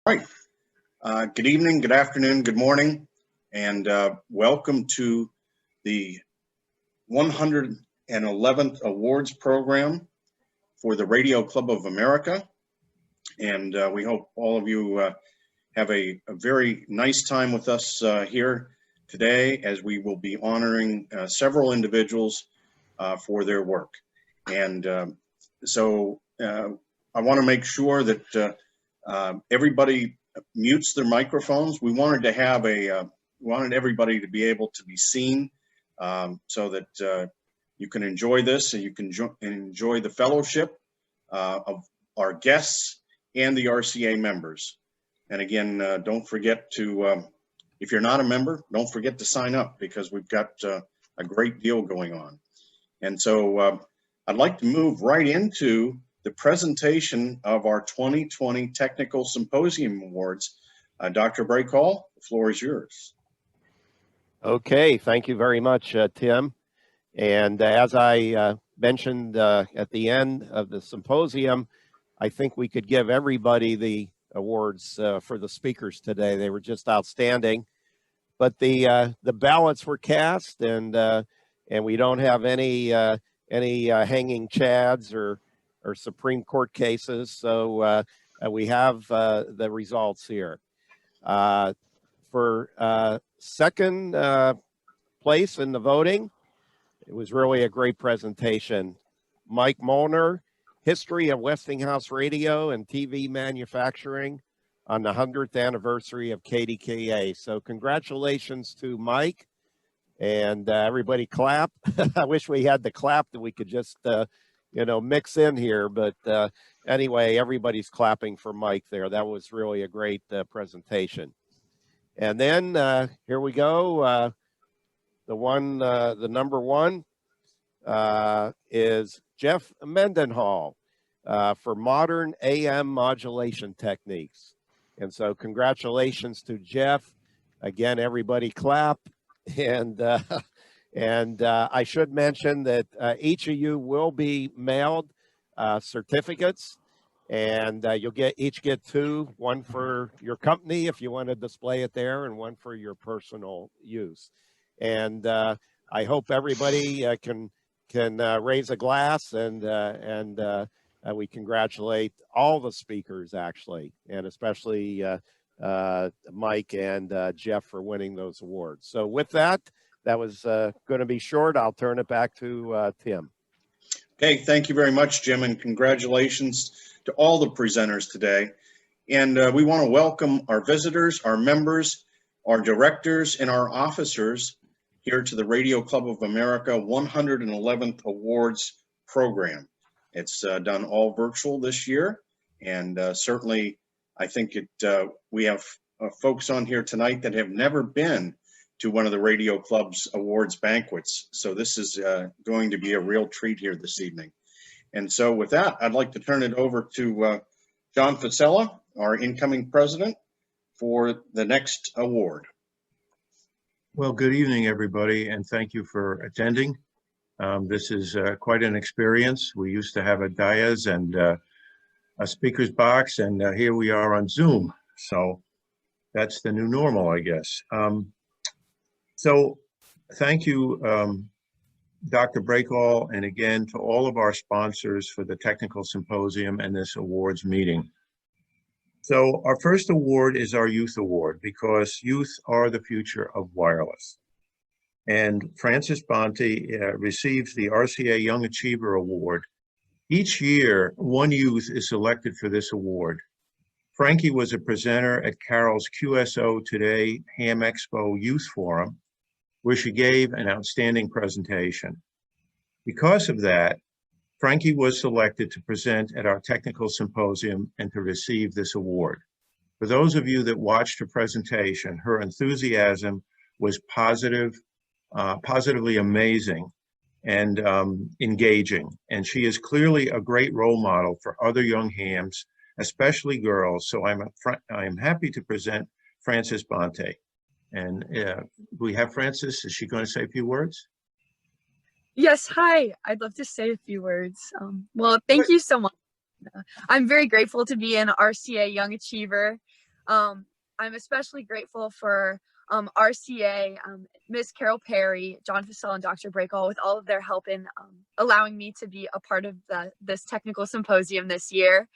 All right. Good evening, good afternoon, good morning, and welcome to the 111th Awards Program for the Radio Club of America. And we hope all of you have a very nice time with us here today, as we will be honoring several individuals for their work. And so I want to make sure that everybody mutes their microphones. We wanted to have wanted everybody to be able to be seen, so that you can enjoy this and you can enjoy the fellowship of our guests and the RCA members. And again, don't forget to, if you're not a member, don't forget to sign up, because we've got a great deal going on. And so I'd like to move right into the presentation of our 2020 Technical Symposium Awards. Dr. Breakhall, the floor is yours. Okay, thank you very much, Tim. And as I mentioned at the end of the symposium, I think we could give everybody the awards for the speakers today. They were just outstanding. But the ballots were cast, and we don't have any hanging chads or Supreme Court cases, so we have the results here. For second place in the voting, it was really a great presentation. Mike Molnar, History of Westinghouse Radio and TV Manufacturing on the 100th anniversary of KDKA. So congratulations to Mike, and everybody clap. I wish we had the clap that we could just mix in here, but anyway, everybody's clapping for Mike there. That was really a great presentation. And then here we go. The number one is Jeff Mendenhall for Modern AM Modulation Techniques. And so congratulations to Jeff. Again, everybody clap. And I should mention that each of you will be mailed certificates, and you'll each get two, one for your company if you want to display it there, and one for your personal use. And I hope everybody can raise a glass, and we congratulate all the speakers, actually, and especially Mike and Jeff for winning those awards. So with that, that was going to be short. I'll turn it back to Tim. Okay, thank you very much, Jim, and congratulations to all the presenters today. And we want to welcome our visitors, our members, our directors, and our officers here to the Radio Club of America 111th Awards Program. It's done all virtual this year, and certainly I think we have folks on here tonight that have never been to one of the Radio Club's awards banquets. So this is going to be a real treat here this evening. And so with that, I'd like to turn it over to John Facella, our incoming president, for the next award. Well, good evening, everybody, and thank you for attending. This is quite an experience. We used to have a dais and a speaker's box, and here we are on Zoom. So that's the new normal, I guess. So thank you, Dr. Breakhall, and again to all of our sponsors for the Technical Symposium and this awards meeting. So our first award is our Youth Award, because youth are the future of wireless. And Francis Bonte receives the RCA Young Achiever Award. Each year, one youth is selected for this award. Frankie was a presenter at Carroll's QSO Today Ham Expo Youth Forum, where she gave an outstanding presentation. Because of that, Frankie was selected to present at our technical symposium and to receive this award. For those of you that watched her presentation, her enthusiasm was positively amazing and engaging. And she is clearly a great role model for other young hams, especially girls. So I'm happy to present Francis Bonte. And we have Francis. Is she going to say a few words? Yes, hi. I'd love to say a few words. Well, thank you so much. I'm very grateful to be an RCA Young Achiever. I'm especially grateful for RCA, Ms. Carol Perry, John Fussell, and Dr. Breakall with all of their help in allowing me to be a part of this technical symposium this year.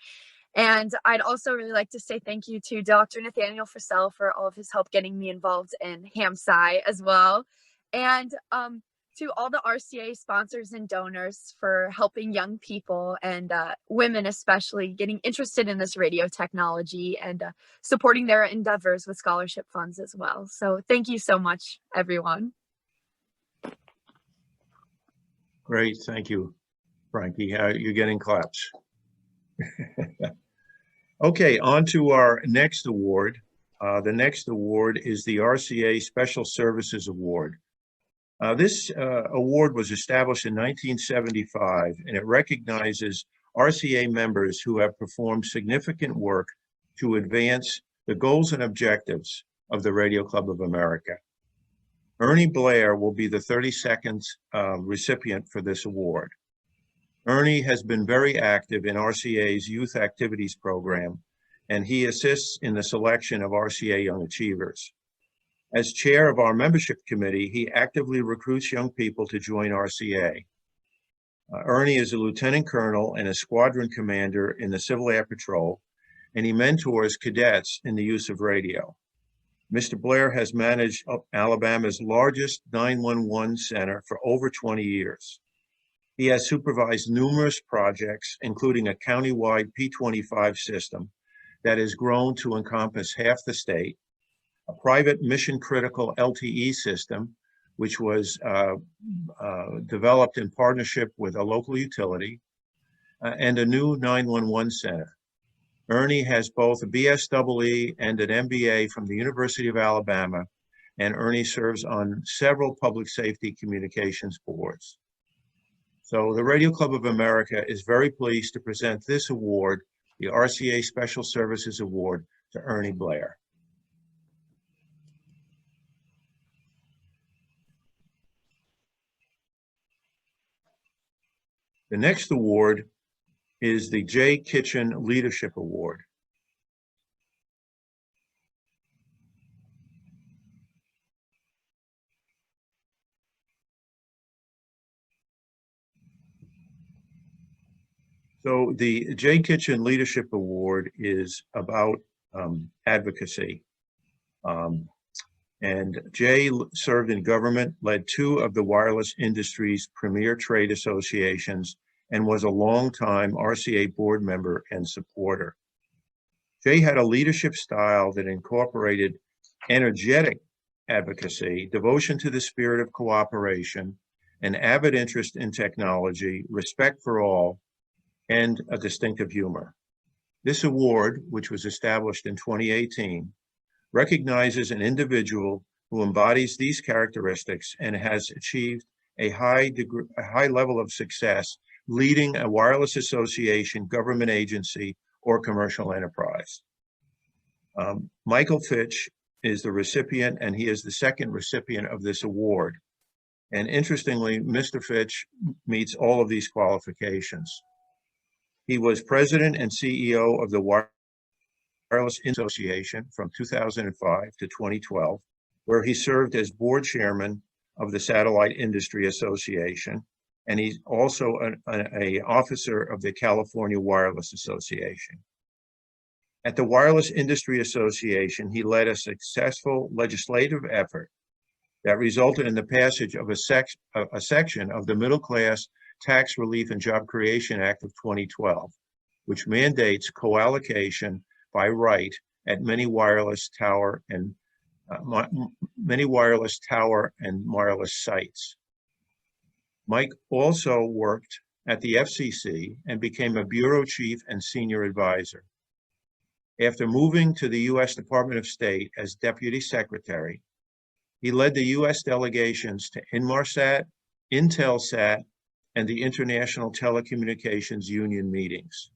And I'd also really like to say thank you to Dr. Nathaniel Fussell for all of his help getting me involved in HAMSci as well. And to all the RCA sponsors and donors for helping young people and women especially getting interested in this radio technology and supporting their endeavors with scholarship funds as well. So thank you so much, everyone. Great, thank you, Frankie. You're getting claps. Okay, on to our next award. The next award is the RCA Special Services Award. This award was established in 1975, and it recognizes RCA members who have performed significant work to advance the goals and objectives of the Radio Club of America. Ernie Blair will be the 32nd recipient for this award. Ernie has been very active in RCA's Youth Activities Program, and he assists in the selection of RCA Young Achievers. As chair of our membership committee, he actively recruits young people to join RCA. Ernie is a lieutenant colonel and a squadron commander in the Civil Air Patrol, and he mentors cadets in the use of radio. Mr. Blair has managed Alabama's largest 911 center for over 20 years. He has supervised numerous projects, including a countywide P25 system that has grown to encompass half the state, a private mission-critical LTE system, which was developed in partnership with a local utility, and a new 911 center. Ernie has both a BSEE and an MBA from the University of Alabama, and Ernie serves on several public safety communications boards. So the Radio Club of America is very pleased to present this award, the RCA Special Services Award, to Ernie Blair. The next award is the J. Kitchen Leadership Award. So the J. Kitchen Leadership Award is about advocacy. And Jay served in government, led two of the wireless industry's premier trade associations, and was a longtime RCA board member and supporter. Jay had a leadership style that incorporated energetic advocacy, devotion to the spirit of cooperation, an avid interest in technology, respect for all, and a distinctive humor. This award, which was established in 2018, recognizes an individual who embodies these characteristics and has achieved a high level of success leading a wireless association, government agency, or commercial enterprise. Michael Fitch is the recipient, and he is the second recipient of this award. And interestingly, Mr. Fitch meets all of these qualifications. He was president and CEO of the Wireless Association from 2005 to 2012, where he served as board chairman of the Satellite Industry Association, and he's also an officer of the California Wireless Association. At the Wireless Industry Association, he led a successful legislative effort that resulted in the passage of a section of the Middle Class Tax Relief and Job Creation Act of 2012, which mandates co-allocation by right at many wireless tower and wireless sites. Mike also worked at the FCC and became a bureau chief and senior advisor. After moving to the U.S. Department of State as deputy secretary, he led the U.S. delegations to Inmarsat, Intelsat, and the International Telecommunications Union meetings.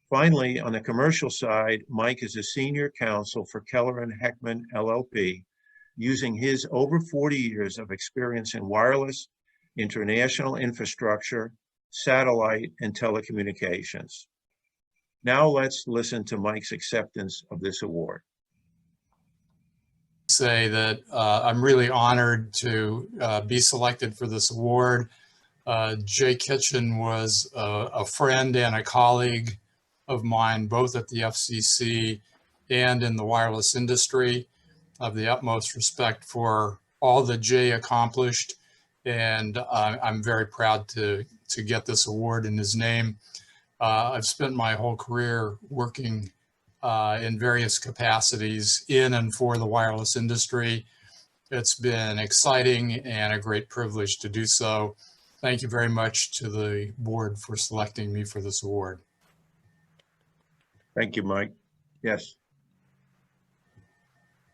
Finally, on the commercial side, Mike is a senior counsel for Keller and Heckman LLP, using his over 40 years of experience in wireless, international infrastructure, satellite, and telecommunications. Now let's listen to Mike's acceptance of this award. Say that I'm really honored to be selected for this award. Jay Kitchen was a friend and a colleague of mine, both at the FCC and in the wireless industry. I have the utmost respect for all that Jay accomplished, and I'm very proud to get this award in his name. I've spent my whole career working in various capacities in and for the wireless industry. It's been exciting and a great privilege to do so. Thank you very much to the board for selecting me for this award. Thank you, Mike. Yes.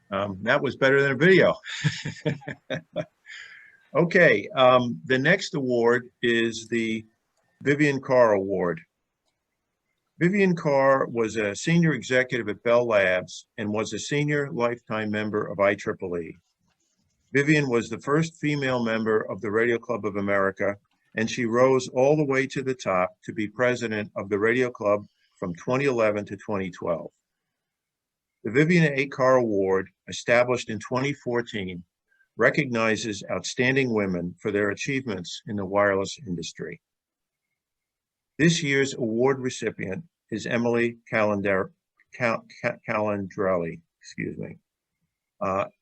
That was better than a video. Okay, the next award is the Vivian Carr Award. Vivian Carr was a senior executive at Bell Labs and was a senior lifetime member of IEEE. Vivian was the first female member of the Radio Club of America, and she rose all the way to the top to be president of the Radio Club from 2011 to 2012. The Vivian A. Carr Award, established in 2014, recognizes outstanding women for their achievements in the wireless industry. This year's award recipient is Emily Calandrelli.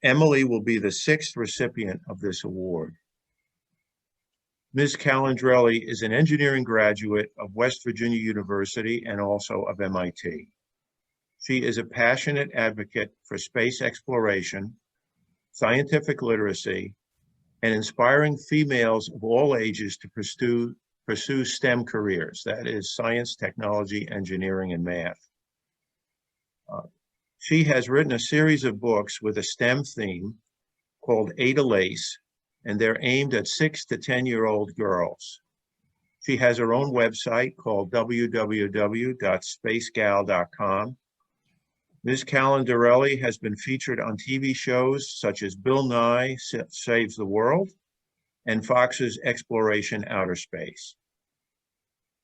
Emily will be the 6th recipient of this award. Ms. Calandrelli is an engineering graduate of West Virginia University and also of MIT. She is a passionate advocate for space exploration, scientific literacy, and inspiring females of all ages to pursue STEM careers, that is science, technology, engineering, and math. She has written a series of books with a STEM theme called Ada Lace, and they're aimed at 6 to 10-year-old girls. She has her own website called www.spacegal.com. Ms. Calandrelli has been featured on TV shows such as Bill Nye Saves the World and Fox's Exploration Outer Space.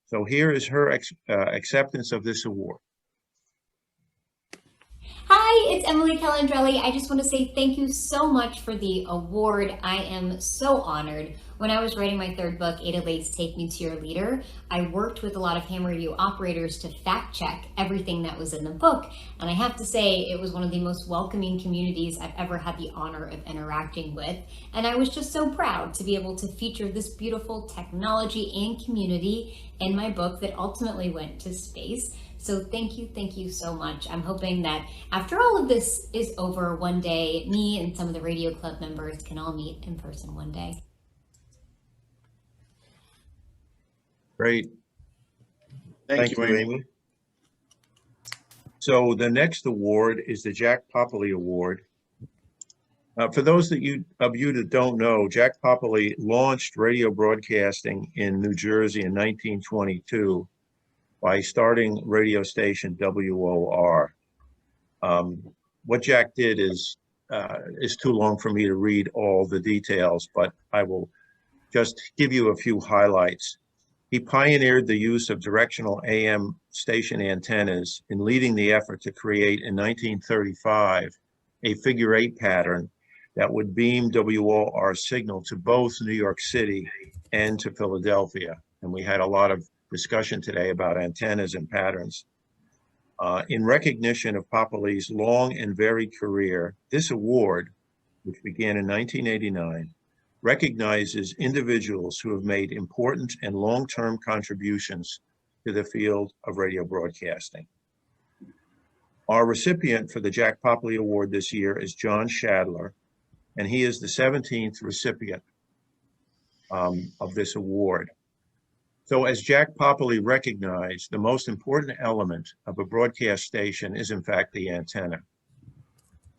So here is her acceptance of this award. Hi, it's Emily Calandrelli. I just want to say thank you so much for the award. I am so honored. When I was writing my 3rd book, Ada Lace, Take Me to Your Leader, I worked with a lot of ham radio operators to fact check everything that was in the book. And I have to say, it was one of the most welcoming communities I've ever had the honor of interacting with. And I was just so proud to be able to feature this beautiful technology and community in my book that ultimately went to space. So thank you so much. I'm hoping that after all of this is over one day, me and some of the Radio Club members can all meet in person one day. Great. Thank you, Amy. So the next award is the Jack Poppele Award. For those of you that don't know, Jack Poppele launched radio broadcasting in New Jersey in 1922 by starting radio station WOR. What Jack did is too long for me to read all the details, but I will just give you a few highlights. He pioneered the use of directional AM station antennas in leading the effort to create in 1935 a figure-8 pattern that would beam WOR signal to both New York City and to Philadelphia. And we had a lot of discussion today about antennas and patterns. In recognition of Poppele's long and varied career, this award, which began in 1989, recognizes individuals who have made important and long-term contributions to the field of radio broadcasting. Our recipient for the Jack Poppele Award this year is John Shadler, and he is the 17th recipient of this award. So as Jack Poppele recognized, the most important element of a broadcast station is in fact the antenna.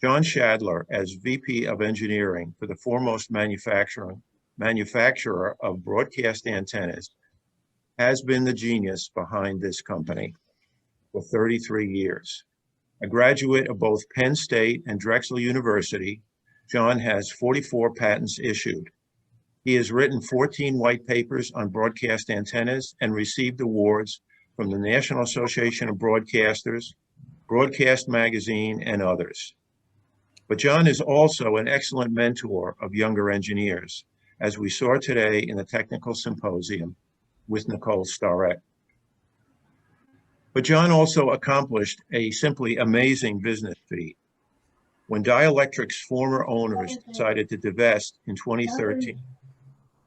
John Shadler, as VP of Engineering for the foremost manufacturer of broadcast antennas, has been the genius behind this company for 33 years. A graduate of both Penn State and Drexel University, John has 44 patents issued. He has written 14 white papers on broadcast antennas and received awards from the National Association of Broadcasters, Broadcast Magazine, and others. But John is also an excellent mentor of younger engineers, as we saw today in the Technical Symposium with Nicole Starrett. But John also accomplished a simply amazing business feat. When Dielectric's former owners decided to divest in 2013,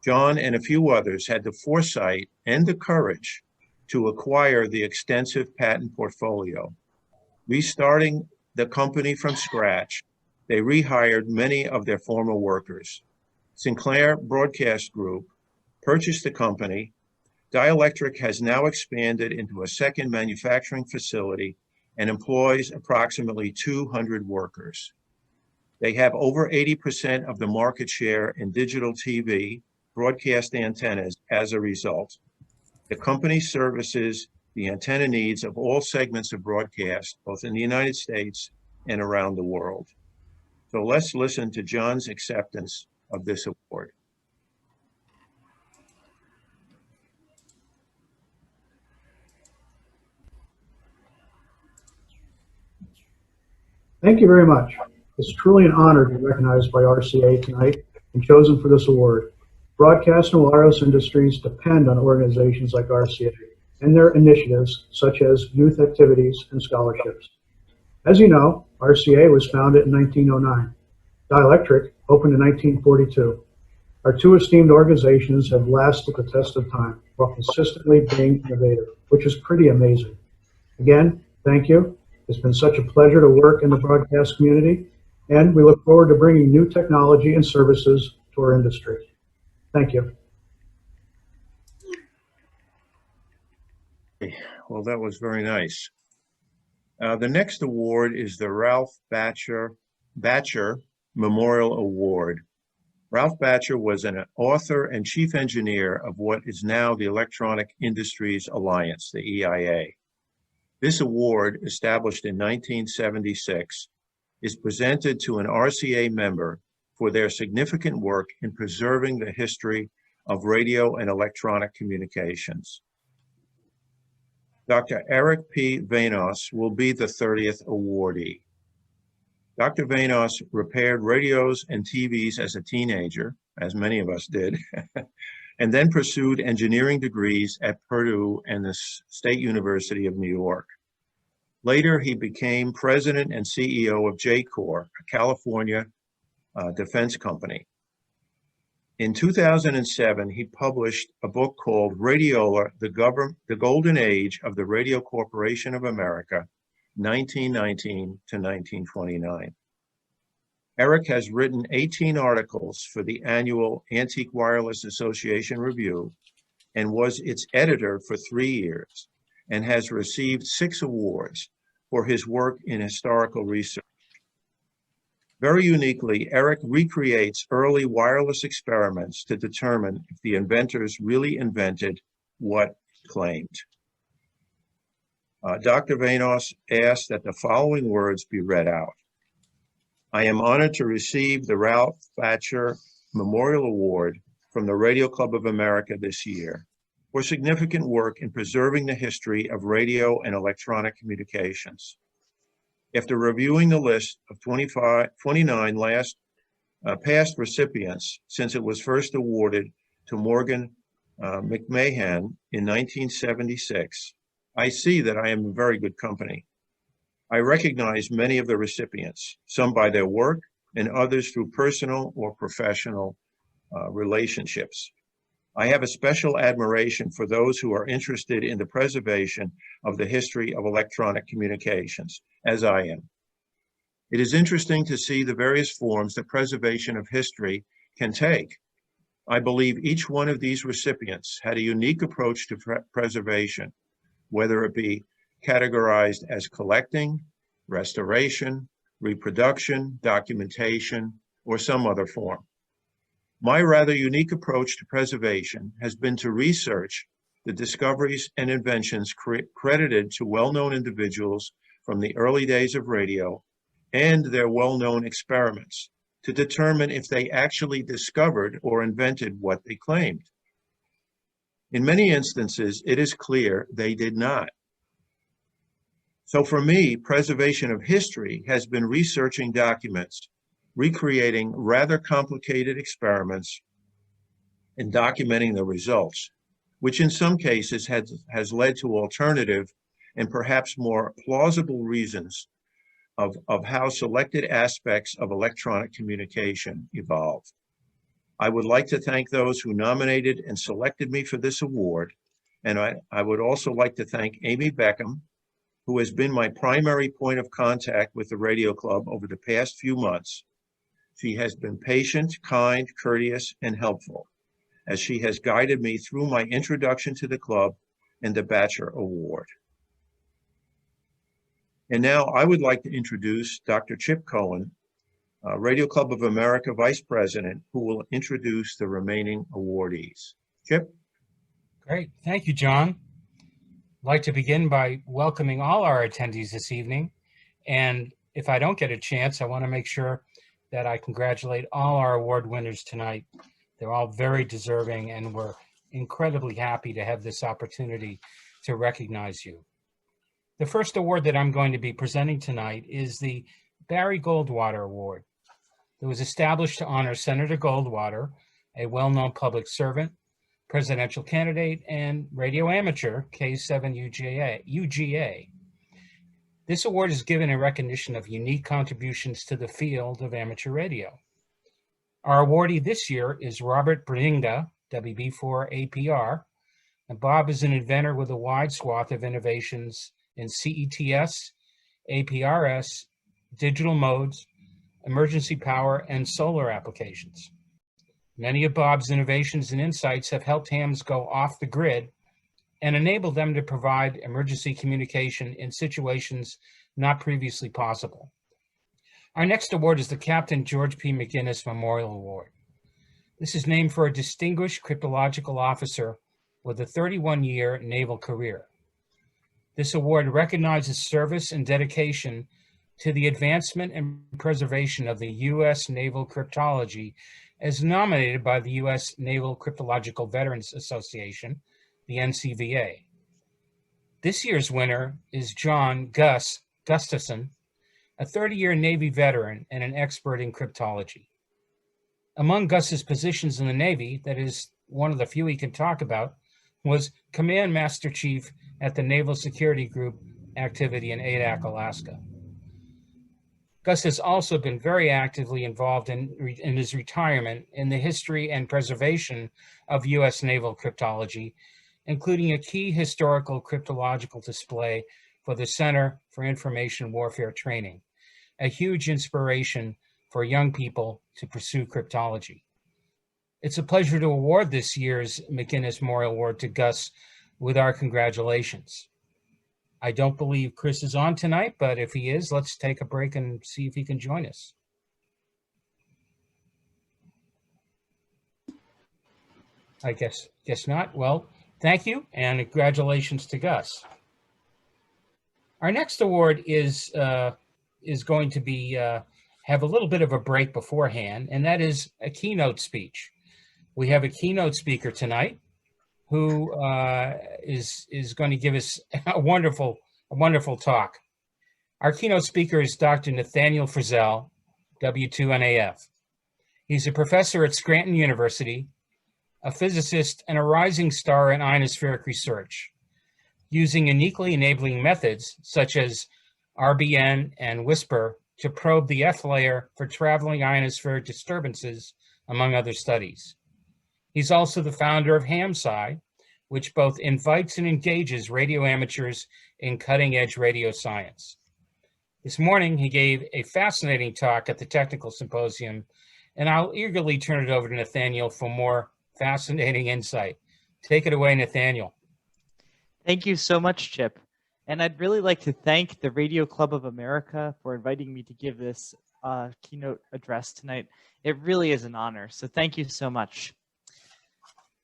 John and a few others had the foresight and the courage to acquire the extensive patent portfolio. Restarting the company from scratch, they rehired many of their former workers. Sinclair Broadcast Group purchased the company. Dielectric has now expanded into a second manufacturing facility and employs approximately 200 workers. They have over 80% of the market share in digital TV, broadcast antennas as a result. The company services the antenna needs of all segments of broadcast, both in the United States and around the world. So let's listen to John's acceptance of this award. Thank you very much. It's truly an honor to be recognized by RCA tonight and chosen for this award. Broadcast and wireless industries depend on organizations like RCA and their initiatives such as youth activities and scholarships. As you know, RCA was founded in 1909. Dielectric opened in 1942. Our two esteemed organizations have lasted the test of time while consistently being innovative, which is pretty amazing. Again, thank you. It's been such a pleasure to work in the broadcast community, and we look forward to bringing new technology and services to our industry. Thank you. Well, that was very nice. The next award is the Ralph Batcher Memorial Award. Ralph Batcher was an author and chief engineer of what is now the Electronic Industries Alliance, the EIA. This award, established in 1976, is presented to an RCA member for their significant work in preserving the history of radio and electronic communications. Dr. Eric P. Wenaas will be the 30th awardee. Dr. Wenaas repaired radios and TVs as a teenager, as many of us did, and then pursued engineering degrees at Purdue and the State University of New York. Later, he became president and CEO of JCOR, a California defense company. In 2007, he published a book called Radiola, The Golden Age of the Radio Corporation of America, 1919 to 1929. Eric has written 18 articles for the annual Antique Wireless Association Review and was its editor for 3 years, and has received 6 awards for his work in historical research. Very uniquely, Eric recreates early wireless experiments to determine if the inventors really invented what he claimed. Dr. Wenaas asked that the following words be read out. I am honored to receive the Ralph Batcher Memorial Award from the Radio Club of America this year for significant work in preserving the history of radio and electronic communications. After reviewing the list of 29 past recipients since it was first awarded to Morgan McMahon in 1976, I see that I am in very good company. I recognize many of the recipients, some by their work and others through personal or professional relationships. I have a special admiration for those who are interested in the preservation of the history of electronic communications, as I am. It is interesting to see the various forms that preservation of history can take. I believe each one of these recipients had a unique approach to preservation, whether it be categorized as collecting, restoration, reproduction, documentation, or some other form. My rather unique approach to preservation has been to research the discoveries and inventions credited to well-known individuals from the early days of radio and their well-known experiments to determine if they actually discovered or invented what they claimed. In many instances, it is clear they did not. So for me, preservation of history has been researching documents, recreating rather complicated experiments, and documenting the results, which in some cases has led to alternative and perhaps more plausible reasons of how selected aspects of electronic communication evolved. I would like to thank those who nominated and selected me for this award, and I would also like to thank Amy Beckham, who has been my primary point of contact with the Radio Club over the past few months. She has been patient, kind, courteous, and helpful, as she has guided me through my introduction to the club and the Batcher Award. And now I would like to introduce Dr. Chip Cohen, Radio Club of America Vice President, who will introduce the remaining awardees. Chip? Great. Thank you, John. I'd like to begin by welcoming all our attendees this evening. And if I don't get a chance, I want to make sure that I congratulate all our award winners tonight. They're all very deserving, and we're incredibly happy to have this opportunity to recognize you. The first award that I'm going to be presenting tonight is the Barry Goldwater Award. It was established to honor Senator Goldwater, a well-known public servant, presidential candidate, and radio amateur, K7UGA. This award is given in recognition of unique contributions to the field of amateur radio. Our awardee this year is Robert Bringa, WB4APR, and Bob is an inventor with a wide swath of innovations in CETS, APRS, digital modes, emergency power, and solar applications. Many of Bob's innovations and insights have helped hams go off the grid and enabled them to provide emergency communication in situations not previously possible. Our next award is the Captain George P. McGinnis Memorial Award. This is named for a distinguished cryptological officer with a 31-year naval career. This award recognizes service and dedication to the advancement and preservation of the U.S. naval cryptology as nominated by the U.S. Naval Cryptological Veterans Association, the NCVA. This year's winner is John Gus Gustafson, a 30-year Navy veteran and an expert in cryptology. Among Gus's positions in the Navy, that is one of the few he can talk about, was Command Master Chief at the Naval Security Group activity in Adak, Alaska. Gus has also been very actively involved in his retirement in the history and preservation of U.S. naval cryptology, including a key historical cryptological display for the Center for Information Warfare Training, a huge inspiration for young people to pursue cryptology. It's a pleasure to award this year's McGinnis Memorial Award to Gus with our congratulations. I don't believe Chris is on tonight, but if he is, let's take a break and see if he can join us. I guess not. Well, thank you, and congratulations to Gus. Our next award is going to be have a little bit of a break beforehand, and that is a keynote speech. We have a keynote speaker tonight who is going to give us a wonderful talk. Our keynote speaker is Dr. Nathaniel Frizzell, W2NAF. He's a professor at Scranton University, a physicist, and a rising star in ionospheric research, using uniquely enabling methods such as RBN and WHISPER to probe the F layer for traveling ionospheric disturbances, among other studies. He's also the founder of HamSci, which both invites and engages radio amateurs in cutting-edge radio science. This morning, he gave a fascinating talk at the Technical Symposium, and I'll eagerly turn it over to Nathaniel for more fascinating insight. Take it away, Nathaniel. Thank you so much, Chip. And I'd really like to thank the Radio Club of America for inviting me to give this keynote address tonight. It really is an honor, so thank you so much.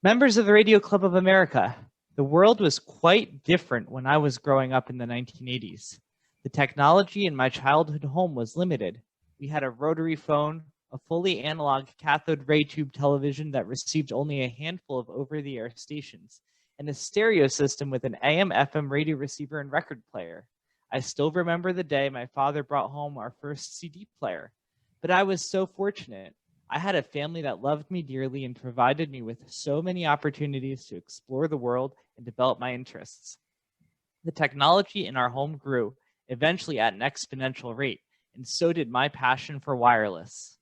Members of the Radio Club of America, the world was quite different when I was growing up in the 1980s. The technology in my childhood home was limited. We had a rotary phone, a fully analog cathode ray tube television that received only a handful of over-the-air stations, and a stereo system with an AM/FM radio receiver and record player. I still remember the day my father brought home our first CD player. But I was so fortunate. I had a family that loved me dearly and provided me with so many opportunities to explore the world and develop my interests. The technology in our home grew, eventually at an exponential rate, and so did my passion for wireless.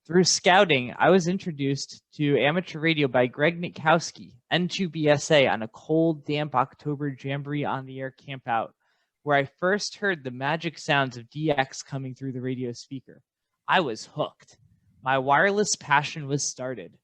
Through scouting, I was introduced to amateur radio by Greg Nitkowski, N2BSA, on a cold, damp October Jamboree on the Air campout, where I first heard the magic sounds of DX coming through the radio speaker. I was hooked. My wireless passion was started.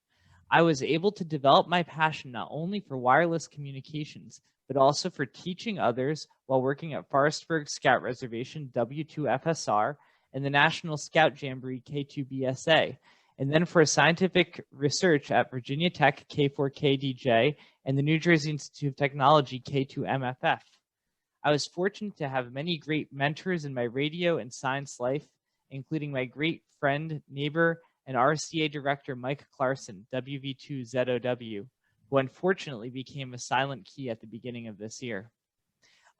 I was able to develop my passion not only for wireless communications, but also for teaching others while working at Forestburg Scout Reservation W2FSR and the National Scout Jamboree K2BSA, and then for scientific research at Virginia Tech K4KDJ and the New Jersey Institute of Technology K2MFF. I was fortunate to have many great mentors in my radio and science life, including my great friend, neighbor, and RCA director Mike Clarson, WV2ZOW, who unfortunately became a silent key at the beginning of this year.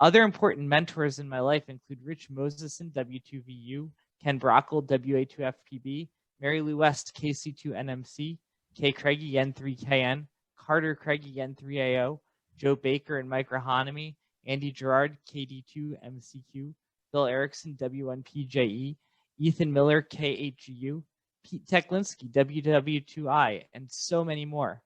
Other important mentors in my life include Rich Moseson, W2VU, Ken Brockle, WA2FPB, Mary Lou West, KC2NMC, Kay Craigie, N3KN, Carter Craigie, N3AO, Joe Baker and Microhonomy, Andy Gerard, KD2MCQ, Bill Erickson, W1PJE, Ethan Miller, KHGU, Pete Teklinski, WW2I, and so many more.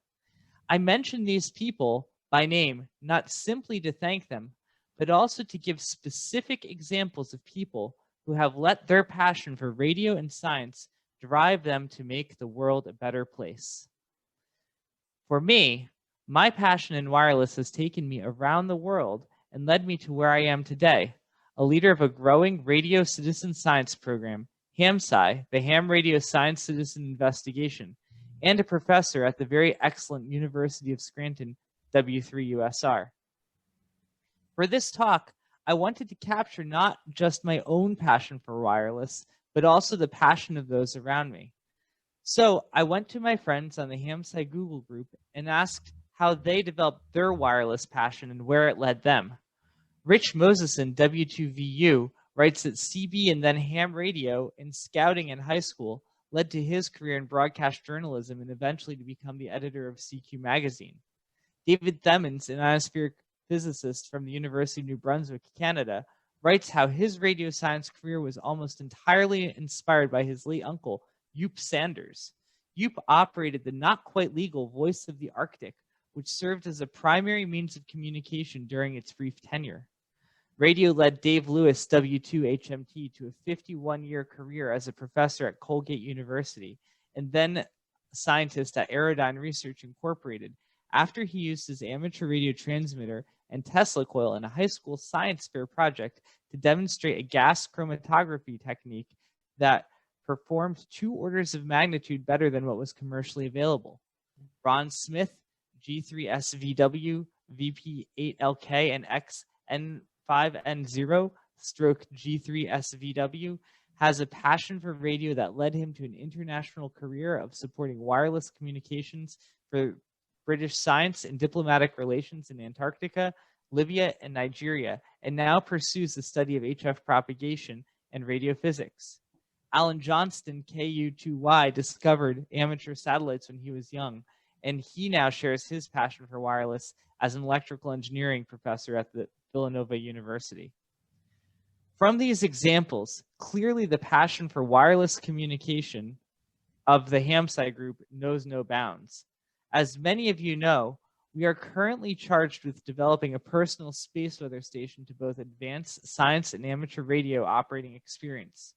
I mention these people by name not simply to thank them, but also to give specific examples of people who have let their passion for radio and science drive them to make the world a better place. For me, my passion in wireless has taken me around the world and led me to where I am today, a leader of a growing radio citizen science program, HAMSCI, the Ham Radio Science Citizen Investigation, and a professor at the very excellent University of Scranton, W3USR. For this talk, I wanted to capture not just my own passion for wireless, but also the passion of those around me. So I went to my friends on the HAMSCI Google group and asked how they developed their wireless passion and where it led them. Rich Moseson, W2VU, writes that CB and then ham radio in scouting in high school led to his career in broadcast journalism and eventually to become the editor of CQ magazine. David Themans, an ionospheric physicist from the University of New Brunswick, Canada, writes how his radio science career was almost entirely inspired by his late uncle, Yoop Sanders. Yoop operated the not quite legal Voice of the Arctic, which served as a primary means of communication during its brief tenure. Radio led Dave Lewis, W2HMT, to a 51-year career as a professor at Colgate University and then scientist at Aerodyne Research Incorporated after he used his amateur radio transmitter and Tesla coil in a high school science fair project to demonstrate a gas chromatography technique that performed 2 orders of magnitude better than what was commercially available. Ron Smith, G3SVW, VP8LK, and XN5N0, G3SVW, has a passion for radio that led him to an international career of supporting wireless communications for British science and diplomatic relations in Antarctica, Libya, and Nigeria, and now pursues the study of HF propagation and radio physics. Alan Johnston, KU2Y, discovered amateur satellites when he was young, and he now shares his passion for wireless as an electrical engineering professor at the Villanova University. From these examples, clearly the passion for wireless communication of the HAMSCI group knows no bounds. As many of you know, we are currently charged with developing a personal space weather station to both advance science and amateur radio operating experience.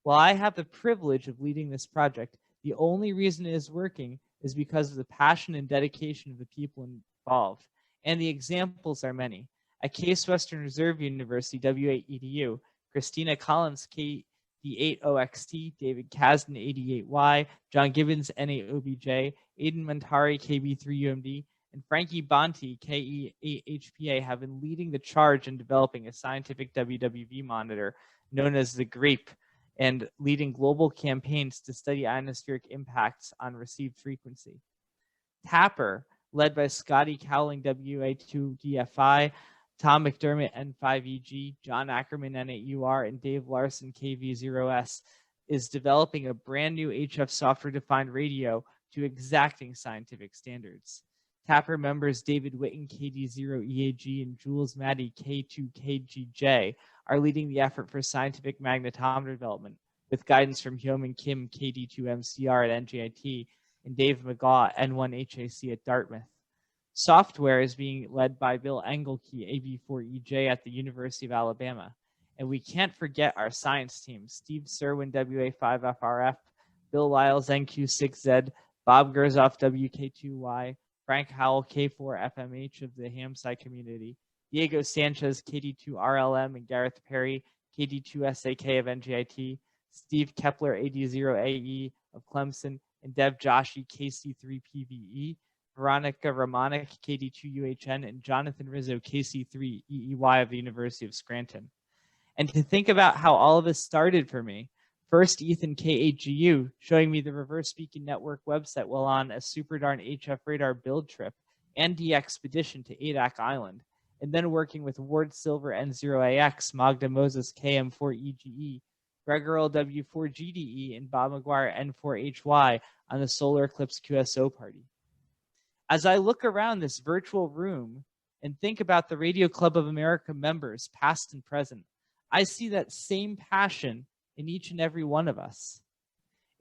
While I have the privilege of leading this project, the only reason it is working is because of the passion and dedication of the people involved, and the examples are many. At Case Western Reserve University, W8EDU, Christina Collins, KD80XT, David Kasdan, 88Y, John Gibbons, NAOBJ, Aidan Montari, KB3UMD, and Frankie Bonti, KE8HPA, have been leading the charge in developing a scientific WWV monitor known as the GRAPE and leading global campaigns to study ionospheric impacts on received frequency. TAPR, led by Scotty Cowling, WA2DFI, Tom McDermott, N5EG, John Ackerman, N8UR, and Dave Larson, KV0S, is developing a brand new HF software-defined radio to exacting scientific standards. TAPR members David Witten, KD0EAG, and Jules Maddy, K2KGJ, are leading the effort for scientific magnetometer development, with guidance from Hyomin Kim, KD2MCR at NJIT, and Dave McGaw, N1HAC at Dartmouth. Software is being led by Bill Engelke, AV4EJ at the University of Alabama. And we can't forget our science team: Steve Serwin, WA5FRF, Bill Lyles, NQ6Z, Bob Gerzoff, WK2Y, Frank Howell, K4FMH of the Hamsci community, Diego Sanchez, KD2RLM, and Gareth Perry, KD2SAK of NJIT, Steve Kepler, AD0AE of Clemson, and Dev Joshi, KC3PVE, Veronica Romanek, KD2UHN, and Jonathan Rizzo, KC3EEY of the University of Scranton. And to think about how all of this started for me, first Ethan KHGU showing me the Reverse Beacon Network website while on a super darn HF radar build trip and the expedition to Adak Island, and then working with Ward Silver N0AX, Magda Moses KM4EGE, Gregor LW4GDE, and Bob McGuire N4HY on the Solar Eclipse QSO party. As I look around this virtual room and think about the Radio Club of America members, past and present, I see that same passion in each and every one of us.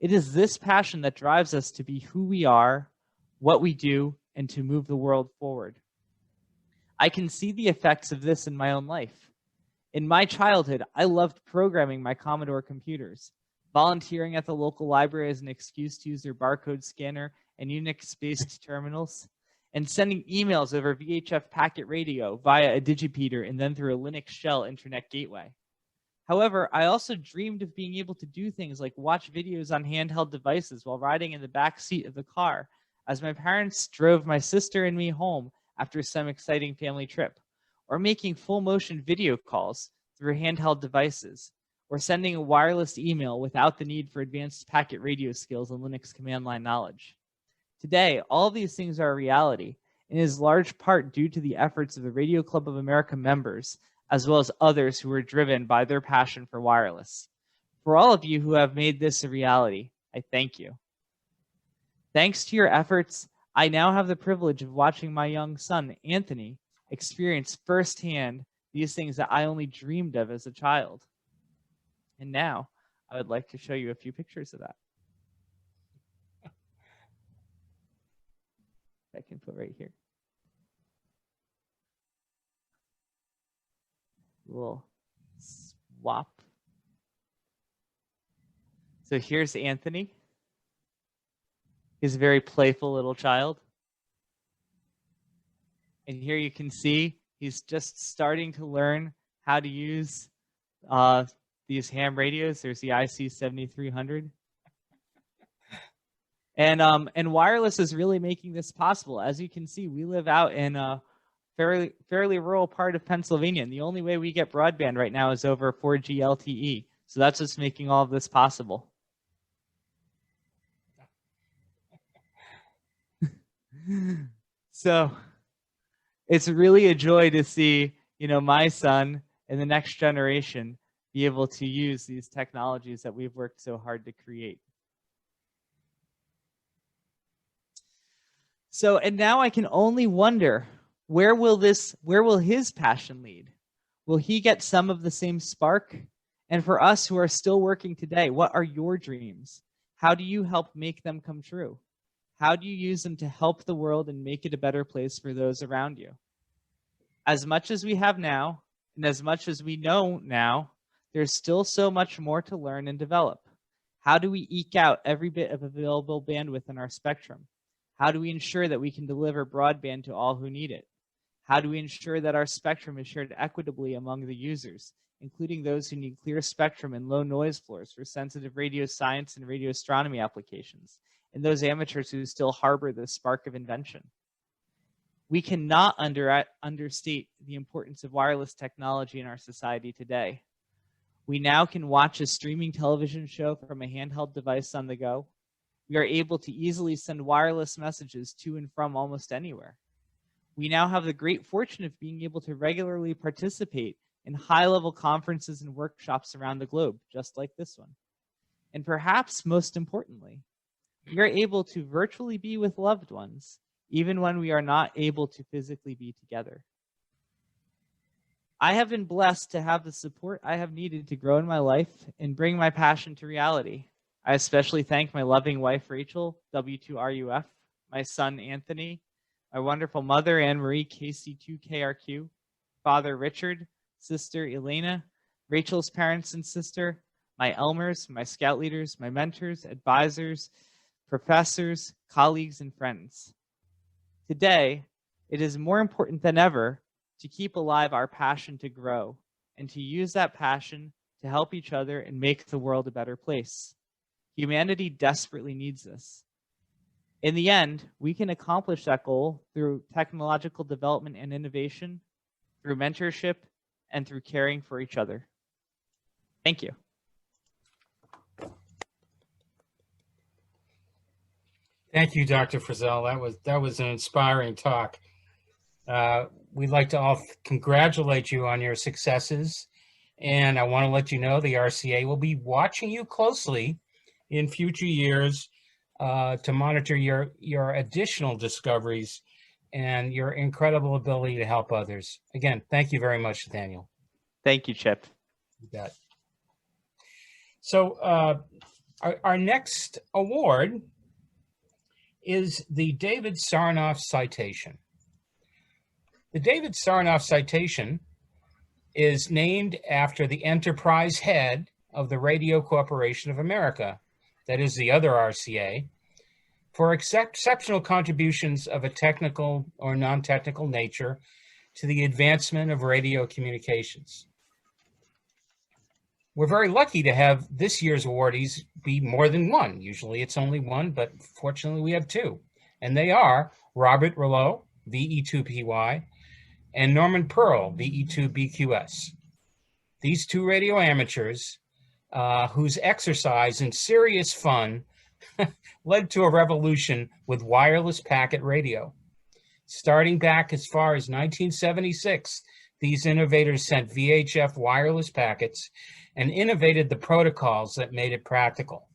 It is this passion that drives us to be who we are, what we do, and to move the world forward. I can see the effects of this in my own life. In my childhood, I loved programming my Commodore computers, volunteering at the local library as an excuse to use their barcode scanner and Unix-based terminals, and sending emails over VHF packet radio via a digipeater and then through a Linux shell internet gateway. However, I also dreamed of being able to do things like watch videos on handheld devices while riding in the back seat of the car as my parents drove my sister and me home after some exciting family trip, or making full motion video calls through handheld devices, or sending a wireless email without the need for advanced packet radio skills and Linux command line knowledge. Today, all of these things are a reality, and is large part due to the efforts of the Radio Club of America members, as well as others who are driven by their passion for wireless. For all of you who have made this a reality, I thank you. Thanks to your efforts, I now have the privilege of watching my young son, Anthony, experience firsthand these things that I only dreamed of as a child. And now, I would like to show you a few pictures of that. I can put right here. We'll swap. So here's Anthony. He's a very playful little child. And here you can see he's just starting to learn how to use these ham radios. There's the IC7300. And wireless is really making this possible. As you can see, we live out in a fairly rural part of Pennsylvania, and the only way we get broadband right now is over 4G LTE. So that's what's making all of this possible. So it's really a joy to see, my son and the next generation be able to use these technologies that we've worked so hard to create. So, and now I can only wonder, where will his passion lead? Will he get some of the same spark? And for us who are still working today, what are your dreams? How do you help make them come true? How do you use them to help the world and make it a better place for those around you? As much as we have now, and as much as we know now, there's still so much more to learn and develop. How do we eke out every bit of available bandwidth in our spectrum? How do we ensure that we can deliver broadband to all who need it? How do we ensure that our spectrum is shared equitably among the users, including those who need clear spectrum and low noise floors for sensitive radio science and radio astronomy applications, and those amateurs who still harbor the spark of invention? We cannot understate the importance of wireless technology in our society today. We now can watch a streaming television show from a handheld device on the go. We are able to easily send wireless messages to and from almost anywhere. We now have the great fortune of being able to regularly participate in high-level conferences and workshops around the globe, just like this one. And perhaps most importantly, we are able to virtually be with loved ones, even when we are not able to physically be together. I have been blessed to have the support I have needed to grow in my life and bring my passion to reality. I especially thank my loving wife, Rachel, W2RUF, my son, Anthony, my wonderful mother, Anne-Marie, KC2KRQ, father, Richard, sister, Elena, Rachel's parents and sister, my Elmers, my scout leaders, my mentors, advisors, professors, colleagues, and friends. Today, it is more important than ever to keep alive our passion to grow and to use that passion to help each other and make the world a better place. Humanity desperately needs this. In the end, we can accomplish that goal through technological development and innovation, through mentorship, and through caring for each other. Thank you. Thank you, Dr. Frizzell. That was an inspiring talk. We'd like to all congratulate you on your successes, and I want to let you know the RCA will be watching you closely in future years to monitor your additional discoveries and your incredible ability to help others. Again, thank you very much, Nathaniel. Thank you, Chip. You bet. So our next award is the David Sarnoff Citation. The David Sarnoff Citation is named after the enterprise head of the Radio Corporation of America, that is the other RCA, for exceptional contributions of a technical or non-technical nature to the advancement of radio communications. We're very lucky to have this year's awardees be more than one. Usually it's only one, but fortunately we have two. And they are Robert Rouleau, VE2PY, and Norman Pearl, VE2BQS. These two radio amateurs whose exercise and serious fun led to a revolution with wireless packet radio. Starting back as far as 1976, these innovators sent VHF wireless packets and innovated the protocols that made it practical.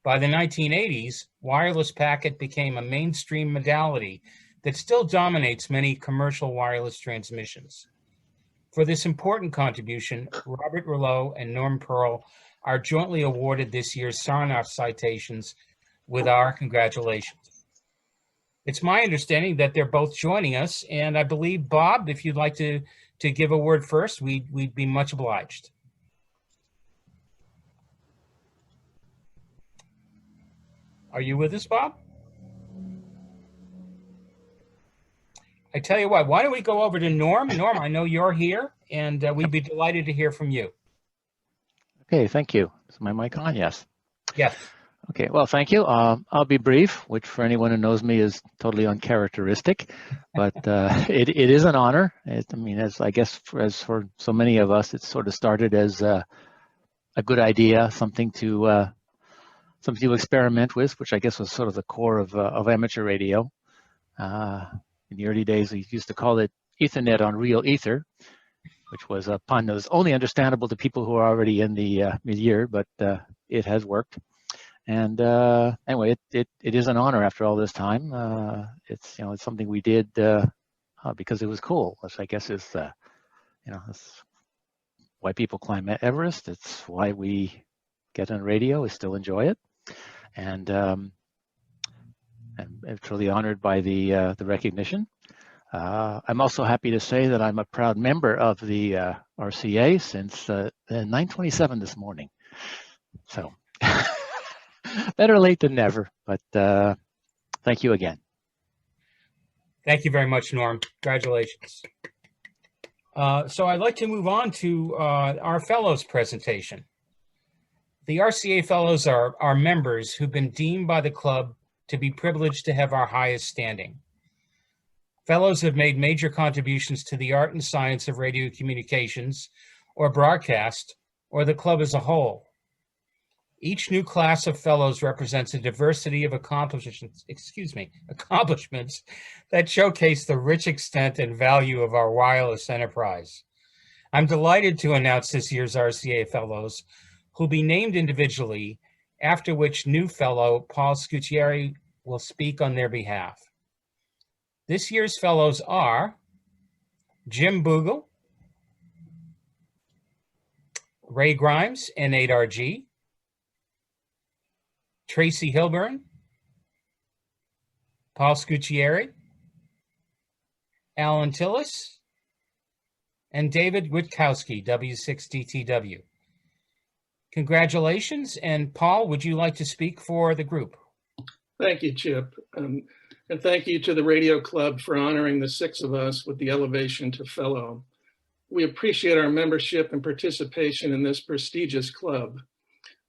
By the 1980s, wireless packet became a mainstream modality that still dominates many commercial wireless transmissions. For this important contribution, Robert Rouleau and Norm Pearl are jointly awarded this year's Sarnoff Citations with our congratulations. It's my understanding that they're both joining us, and I believe, Bob, if you'd like to give a word first, we'd be much obliged. Are you with us, Bob? I tell you what, why don't we go over to Norm? Norm, I know you're here, and we'd be delighted to hear from you. Okay, thank you. Is my mic on? Yes. Yes. Okay, well, thank you. I'll be brief, which for anyone who knows me is totally uncharacteristic, but it is an honor. I mean, as I guess as for so many of us, it sort of started as a good idea, something to experiment with, which I guess was sort of the core of amateur radio. In the early days, we used to call it Ethernet on real ether, which was a pun that was only understandable to people who are already in the milieu, but it has worked. And anyway, it is an honor after all this time. It's it's something we did because it was cool, which I guess is that's why people climb Everest. It's why we get on radio. We still enjoy it, and I'm truly honored by the recognition. I'm also happy to say that I'm a proud member of the RCA since 9:27 this morning. So better late than never, but thank you again. Thank you very much, Norm. Congratulations. So I'd like to move on to our fellows presentation. The RCA fellows are members who've been deemed by the club to be privileged to have our highest standing. Fellows have made major contributions to the art and science of radio communications or broadcast or the club as a whole. Each new class of fellows represents a diversity of accomplishments that showcase the rich extent and value of our wireless enterprise. I'm delighted to announce this year's RCA fellows, who'll be named individually, after which new fellow Paul Scuccieri will speak on their behalf. This year's fellows are Jim Bogle, Ray Grimes, N8RG, Tracy Hilburn, Paul Scuccieri, Alan Tillis, and David Witkowski, W6DTW. Congratulations, and Paul, would you like to speak for the group? Thank you, Chip. And thank you to the Radio Club for honoring the 6 of us with the elevation to fellow. We appreciate our membership and participation in this prestigious club.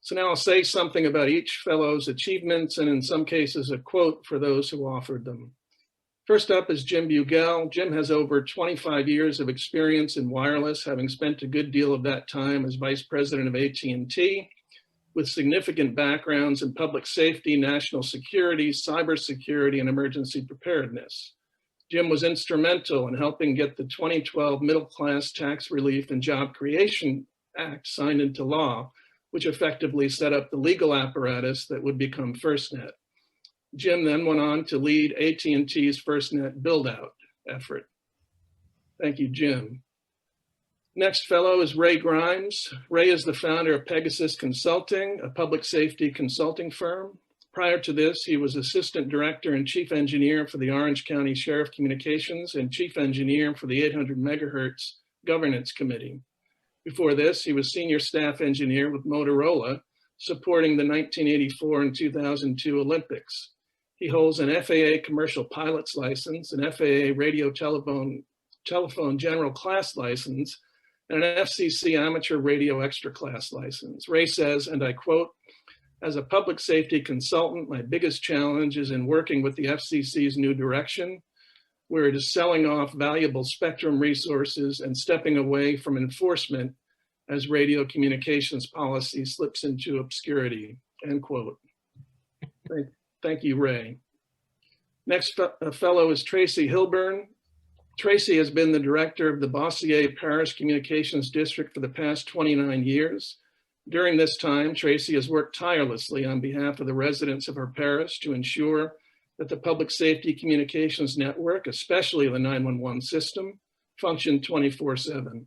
So now I'll say something about each fellow's achievements and in some cases a quote for those who offered them. First up is Jim Bugel. Jim has over 25 years of experience in wireless, having spent a good deal of that time as vice president of AT&T, with significant backgrounds in public safety, national security, cybersecurity, and emergency preparedness. Jim was instrumental in helping get the 2012 Middle Class Tax Relief and Job Creation Act signed into law, which effectively set up the legal apparatus that would become FirstNet. Jim then went on to lead AT&T's FirstNet build-out effort. Thank you, Jim. Next fellow is Ray Grimes. Ray is the founder of Pegasus Consulting, a public safety consulting firm. Prior to this, he was assistant director and chief engineer for the Orange County Sheriff Communications and chief engineer for the 800 megahertz Governance Committee. Before this, he was senior staff engineer with Motorola, supporting the 1984 and 2002 Olympics. He holds an FAA commercial pilot's license, an FAA radio telephone general class license, and an FCC amateur radio extra class license. Ray says, and I quote, "As a public safety consultant, my biggest challenge is in working with the FCC's new direction, where it is selling off valuable spectrum resources and stepping away from enforcement as radio communications policy slips into obscurity," end quote. Thank you, Ray. Next fellow is Tracy Hilburn. Tracy has been the director of the Bossier Parish Communications District for the past 29 years. During this time, Tracy has worked tirelessly on behalf of the residents of her parish to ensure that the public safety communications network, especially the 911 system, functioned 24/7.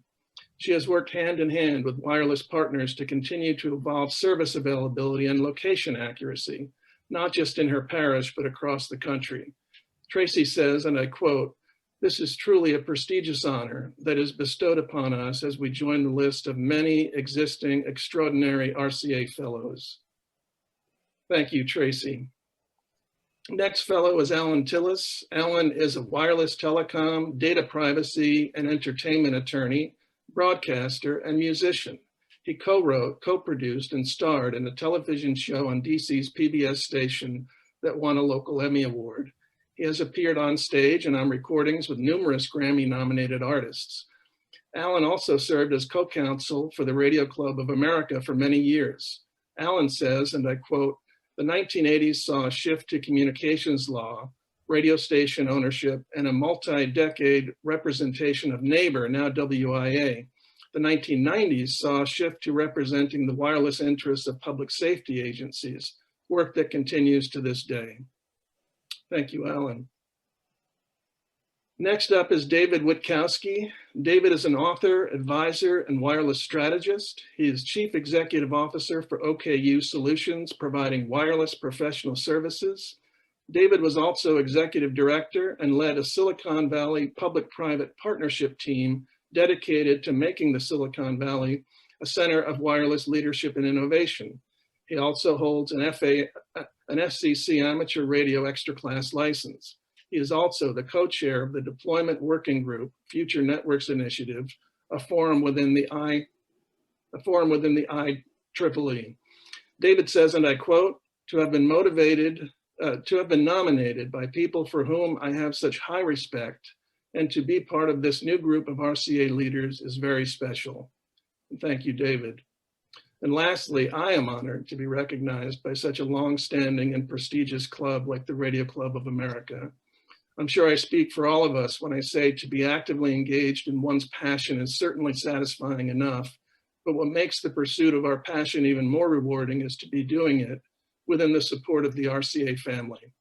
She has worked hand in hand with wireless partners to continue to evolve service availability and location accuracy, not just in her parish, but across the country. Tracy says, and I quote, "This is truly a prestigious honor that is bestowed upon us as we join the list of many existing extraordinary RCA fellows." Thank you, Tracy. Next fellow is Alan Tillis. Alan is a wireless telecom, data privacy, and entertainment attorney, broadcaster, and musician. He co-wrote, co-produced, and starred in a television show on DC's PBS station that won a local Emmy Award. He has appeared on stage and on recordings with numerous Grammy-nominated artists. Alan also served as co-counsel for the Radio Club of America for many years. Alan says, and I quote, "The 1980s saw a shift to communications law, radio station ownership, and a multi-decade representation of NABER, now WIA. The 1990s saw a shift to representing the wireless interests of public safety agencies, work that continues to this day." Thank you, Alan. Next up is David Witkowski. David is an author, advisor, and wireless strategist. He is Chief Executive Officer for OKU Solutions, providing wireless professional services. David was also Executive Director and led a Silicon Valley public-private partnership team dedicated to making the Silicon Valley a center of wireless leadership and innovation. He also holds an FCC amateur radio extra class license. He is also the co-chair of the Deployment Working Group, Future Networks Initiative, a forum within the IEEE. David says, and I quote, to have been nominated by people for whom I have such high respect, and to be part of this new group of RCA leaders is very special." And thank you, David. And lastly, I am honored to be recognized by such a long-standing and prestigious club like the Radio Club of America. I'm sure I speak for all of us when I say to be actively engaged in one's passion is certainly satisfying enough, but what makes the pursuit of our passion even more rewarding is to be doing it within the support of the RCA family.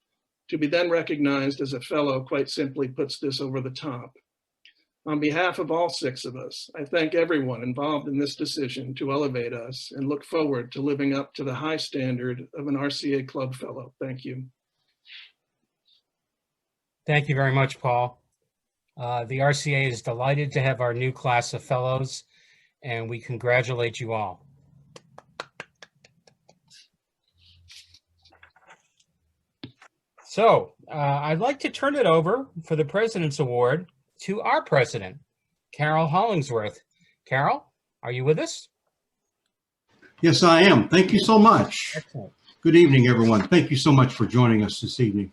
To be then recognized as a fellow quite simply puts this over the top. On behalf of all 6 of us, I thank everyone involved in this decision to elevate us and look forward to living up to the high standard of an RCA Club Fellow. Thank you. Thank you very much, Paul. The RCA is delighted to have our new class of fellows, and we congratulate you all. So I'd like to turn it over for the President's Award to our president, Carroll Hollingsworth. Carroll, are you with us? Yes, I am. Thank you so much. Excellent. Good evening, everyone. Thank you so much for joining us this evening.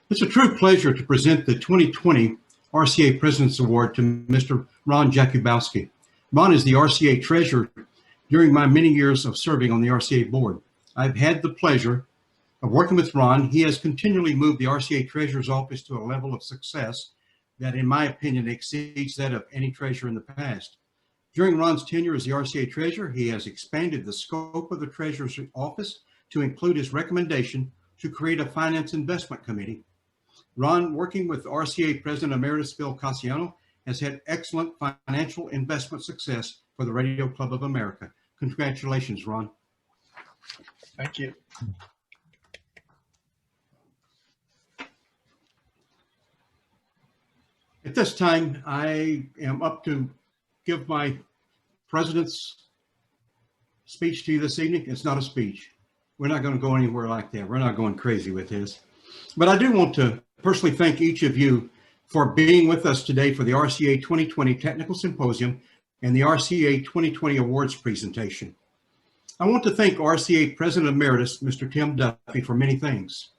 It's a true pleasure to present the 2020 RCA President's Award to Mr. Ron Jakubowski. Ron is the RCA treasurer during my many years of serving on the RCA board. I've had the pleasure of working with Ron. He has continually moved the RCA treasurer's office to a level of success that, in my opinion, exceeds that of any treasurer in the past. During Ron's tenure as the RCA treasurer, he has expanded the scope of the treasurer's office to include his recommendation to create a finance investment committee. Ron, working with RCA President Emeritus Bill Cassiano, has had excellent financial investment success for the Radio Club of America. Congratulations, Ron. Thank you. At this time, I am up to give my president's speech to you this evening. It's not a speech. We're not going to go anywhere like that. We're not going crazy with this. But I do want to personally thank each of you for being with us today for the RCA 2020 Technical Symposium and the RCA 2020 Awards presentation. I want to thank RCA President Emeritus, Mr. Tim Duffy, for many things,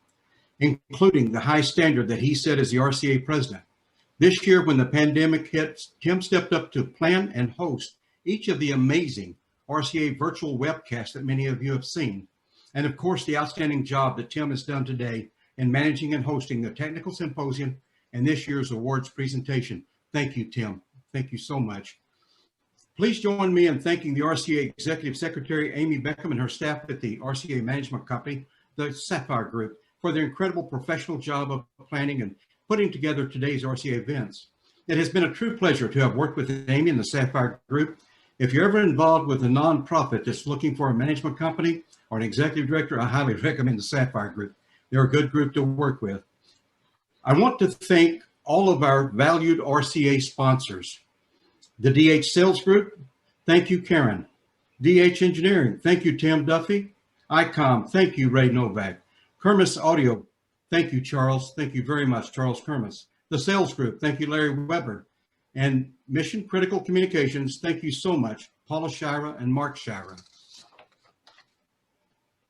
including the high standard that he set as the RCA President. This year, when the pandemic hit, Tim stepped up to plan and host each of the amazing RCA virtual webcasts that many of you have seen. And of course, the outstanding job that Tim has done today in managing and hosting the Technical Symposium and this year's awards presentation. Thank you, Tim. Thank you so much. Please join me in thanking the RCA Executive Secretary, Amy Beckham, and her staff at the RCA Management Company, the Sapphire Group, for their incredible professional job of planning and putting together today's RCA events. It has been a true pleasure to have worked with Amy and the Sapphire Group. If you're ever involved with a nonprofit that's looking for a management company or an executive director, I highly recommend the Sapphire Group. They're a good group to work with. I want to thank all of our valued RCA sponsors. The DH Sales Group, thank you, Karen. DH Engineering, thank you, Tim Duffy. ICOM, thank you, Ray Novak. Kermis Audio, thank you, Charles. Thank you very much, Charles Kermis. The Sales Group, thank you, Larry Weber. And Mission Critical Communications, thank you so much, Paula Shira and Mark Shira.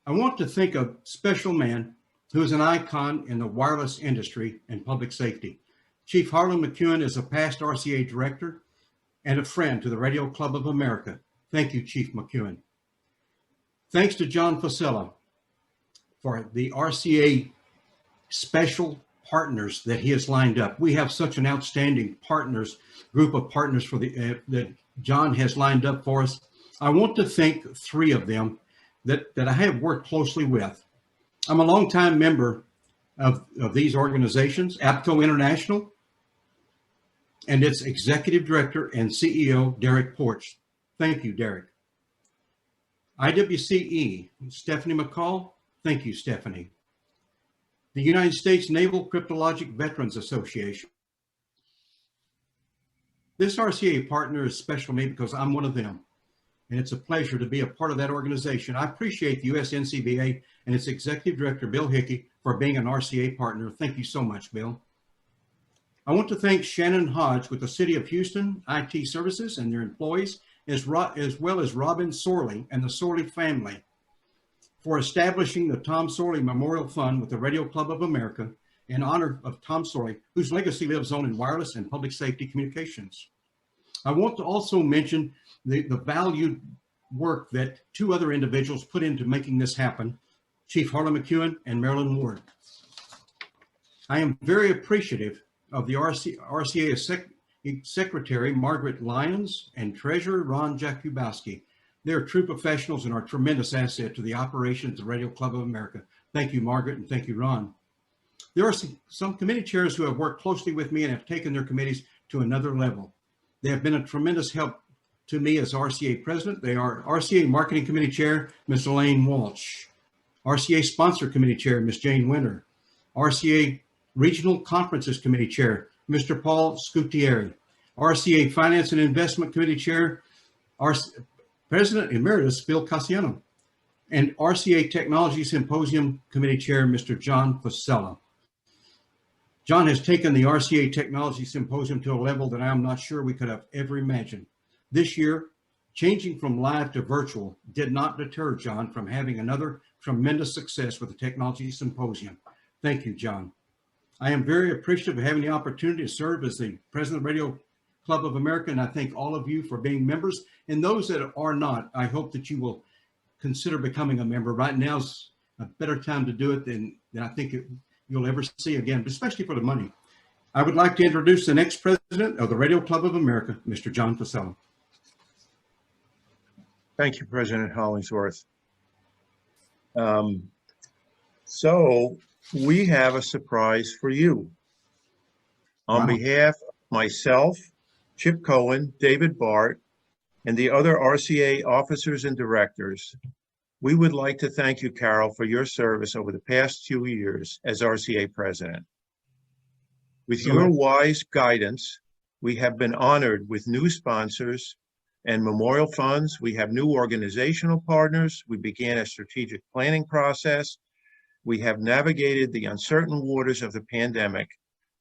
I want to thank a special man who is an icon in the wireless industry and public safety. Chief Harlan McEwen is a past RCA director and a friend to the Radio Club of America. Thank you, Chief McEwen. Thanks to John Fasella for the RCA special partners that he has lined up. We have such an outstanding group of partners for that John has lined up for us. I want to thank 3 of them that I have worked closely with. I'm a longtime member of these organizations, APCO International, and its executive director and CEO, Derek Porch. Thank you, Derek. IWCE, Stephanie McCall. Thank you, Stephanie. The United States Naval Cryptologic Veterans Association. This RCA partner is special to me because I'm one of them, and it's a pleasure to be a part of that organization. I appreciate the USNCBA and its executive director, Bill Hickey, for being an RCA partner. Thank you so much, Bill. I want to thank Shannon Hodge with the City of Houston IT Services and their employees, as well as Robin Sorley and the Sorley family for establishing the Tom Sorley Memorial Fund with the Radio Club of America in honor of Tom Sorley, whose legacy lives on in wireless and public safety communications. I want to also mention the valued work that two other individuals put into making this happen, Chief Harlan McEwen and Marilyn Ward. I am very appreciative of the RCA Secretary Margaret Lyons and Treasurer Ron Jakubowski. They are true professionals and are a tremendous asset to the operations of the Radio Club of America. Thank you, Margaret, and thank you, Ron. There are some committee chairs who have worked closely with me and have taken their committees to another level. They have been a tremendous help to me as RCA President. They are RCA Marketing Committee Chair, Ms. Elaine Walsh, RCA Sponsor Committee Chair, Ms. Jane Winter, RCA Regional Conferences Committee Chair, Mr. Paul Scutieri, RCA Finance and Investment Committee Chair, President Emeritus Bill Cassiano, and RCA Technology Symposium Committee Chair, Mr. John Fasella. John has taken the RCA Technology Symposium to a level that I am not sure we could have ever imagined. This year, changing from live to virtual did not deter John from having another tremendous success with the Technology Symposium. Thank you, John. I am very appreciative of having the opportunity to serve as the President of Radio Club of America, and I thank all of you for being members. And those that are not, I hope that you will consider becoming a member. Right now is a better time to do it than I think you'll ever see again, especially for the money. I would like to introduce the next president of the Radio Club of America, Mr. John Fasella. Thank you, President Hollingsworth. So we have a surprise for you. On behalf of myself, Chip Cohen, David Bart, and the other RCA officers and directors, we would like to thank you, Carroll, for your service over the past few years as RCA president. With your wise guidance, we have been honored with new sponsors and memorial funds. We have new organizational partners. We began a strategic planning process. We have navigated the uncertain waters of the pandemic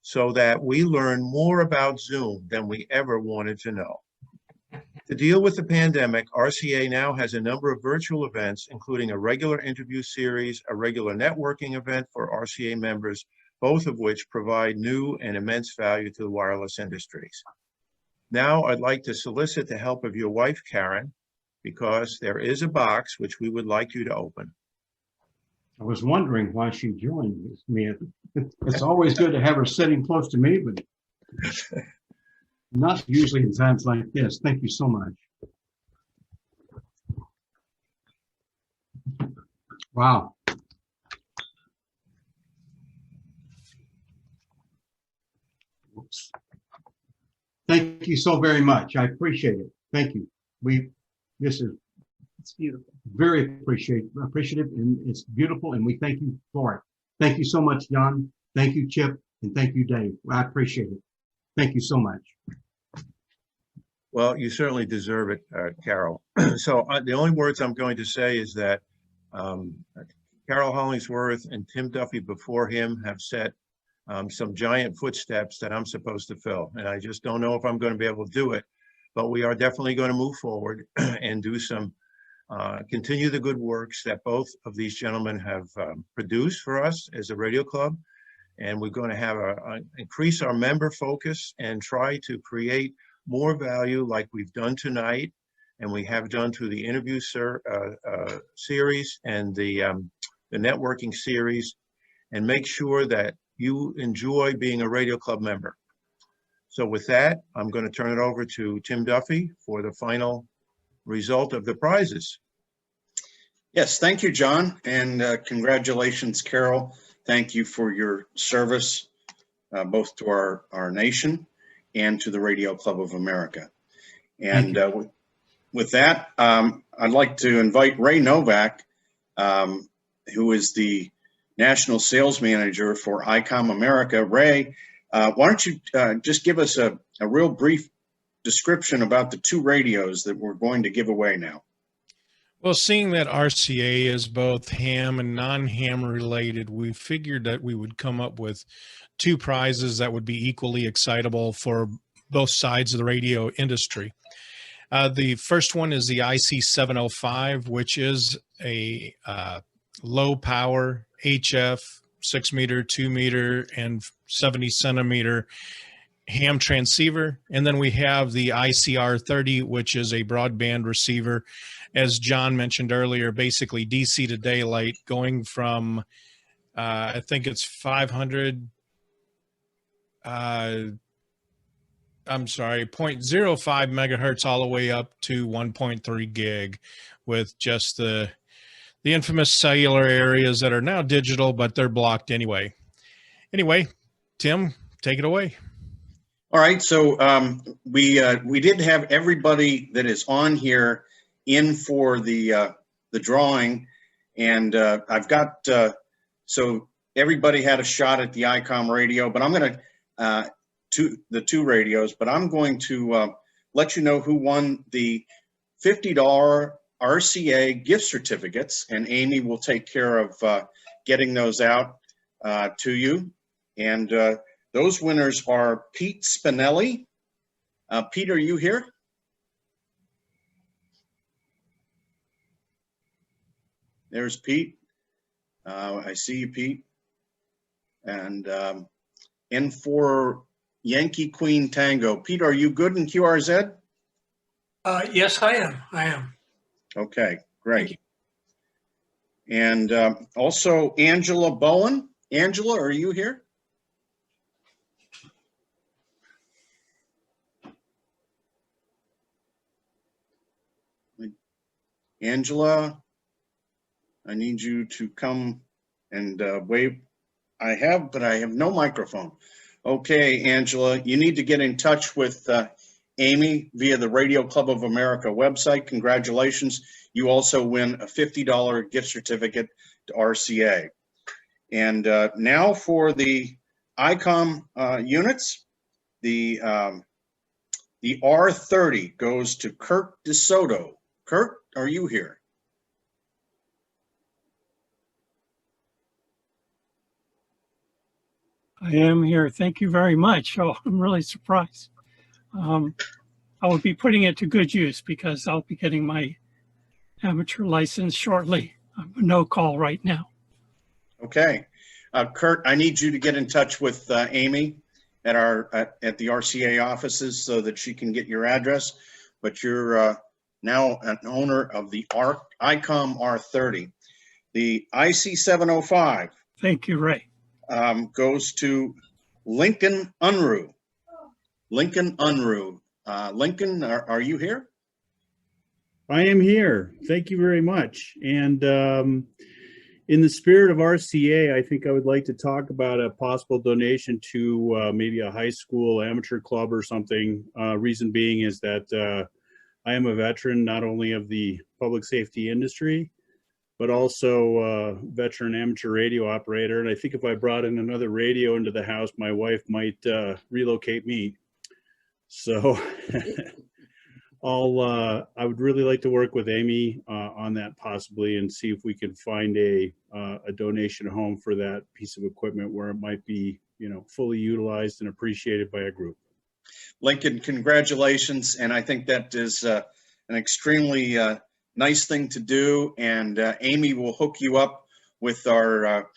so that we learn more about Zoom than we ever wanted to know. To deal with the pandemic, RCA now has a number of virtual events, including a regular interview series, a regular networking event for RCA members, both of which provide new and immense value to the wireless industries. Now, I'd like to solicit the help of your wife, Karen, because there is a box which we would like you to open. I was wondering why she joined me. It's always good to have her sitting close to me, but not usually in times like this. Thank you so much. Wow. Oops. Thank you so very much. I appreciate it. Thank you. It's beautiful. Very appreciative, and it's beautiful, and we thank you for it. Thank you so much, John. Thank you, Chip, and thank you, Dave. I appreciate it. Thank you so much. Well, you certainly deserve it, Carroll. So the only words I'm going to say is that Carroll Hollingsworth and Tim Duffy before him have set some giant footsteps that I'm supposed to fill. And I just don't know if I'm going to be able to do it, but we are definitely going to move forward and do some, continue the good works that both of these gentlemen have produced for us as a radio club. And we're going to have increase our member focus and try to create more value like we've done tonight, and we have done through the interview series and the networking series, and make sure that you enjoy being a radio club member. So with that, I'm going to turn it over to Tim Duffy for the final result of the prizes. Yes, thank you, John, and congratulations, Carroll. Thank you for your service, both to our nation and to the Radio Club of America. And with that, I'd like to invite Ray Novak, who is the National Sales Manager for ICOM America. Ray, why don't you just give us a real brief description about the two radios that we're going to give away now? Well, seeing that RCA is both ham and non-ham related, we figured that we would come up with two prizes that would be equally excitable for both sides of the radio industry. The first one is the IC705, which is a low power HF 6 meter, 2 meter, and 70 centimeter ham transceiver. And then we have the ICR30, which is a broadband receiver. as John mentioned earlier, basically DC to daylight, going from, I think it's 500, I'm sorry, 0.05 megahertz all the way up to 1.3 gig with just the infamous cellular areas that are now digital, but they're blocked anyway. Anyway, Tim, take it away. All right, so we did have everybody that is on here in for the drawing, and I've got so everybody had a shot at the ICOM radio, but I'm going to the two radios, but I'm going to let you know who won the $50 RCA gift certificates, and Amy will take care of getting those out to you. And those winners are Pete Spinelli. Pete, are you here? There's Pete. I see you, Pete. And N4 Yankee Queen Tango. Pete, are you good in QRZ? Yes, I am. I am. Okay, great. And also Angela Bowen. Angela, are you here? Angela, I need you to come and wave. I have, but I have no microphone. Okay, Angela, you need to get in touch with Amy via the Radio Club of America website. Congratulations. You also win a $50 gift certificate to RCA. And now for the ICOM units, the R30 goes to Kirk DeSoto. Kirk, are you here? I am here. Thank you very much. Oh, I'm really surprised. I will be putting it to good use because I'll be getting my amateur license shortly. I'm a no call right now. Okay. Kurt, I need you to get in touch with Amy at at the RCA offices so that she can get your address. But you're now an owner of the ICOM R30. The IC705. Thank you, Ray. Goes to Lincoln Unruh. Lincoln Unruh. Lincoln, are you here? I am here. Thank you very much. And in the spirit of RCA, I think I would like to talk about a possible donation to maybe a high school amateur club or something. Reason being is that I am a veteran not only of the public safety industry, but also a veteran amateur radio operator. And I think if I brought in another radio into the house, my wife might relocate me. So I would really like to work with Amy on that possibly and see if we can find a donation home for that piece of equipment where it might be, fully utilized and appreciated by a group. Lincoln, congratulations. And I think that is an extremely nice thing to do. And Amy will hook you up with our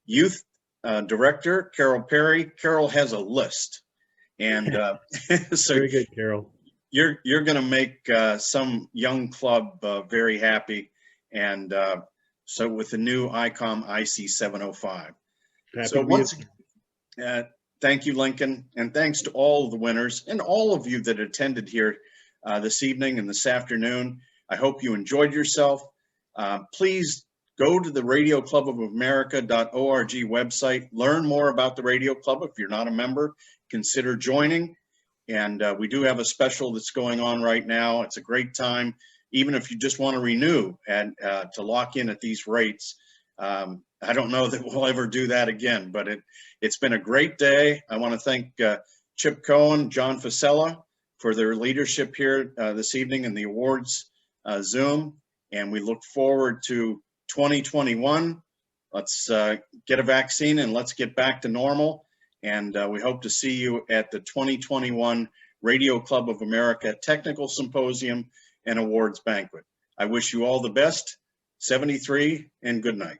youth director, Carroll Perry. Carroll has a list. And so very good, Carroll. You're going to make some young club very happy. And so with the new ICOM IC705. So once thank you, Lincoln. And thanks to all of the winners and all of you that attended here this evening and this afternoon. I hope you enjoyed yourself. Please go to the Radio Club of America.org website. Learn more about the Radio Club. If you're not a member, consider joining. And we do have a special that's going on right now. It's a great time, even if you just want to renew and to lock in at these rates. I don't know that we'll ever do that again, but it's been a great day. I want to thank Chip Cohen, John Fasella for their leadership here this evening in the awards Zoom. And we look forward to 2021. Let's get a vaccine and let's get back to normal. And we hope to see you at the 2021 Radio Club of America Technical Symposium and Awards Banquet. I wish you all the best. 73 and good night.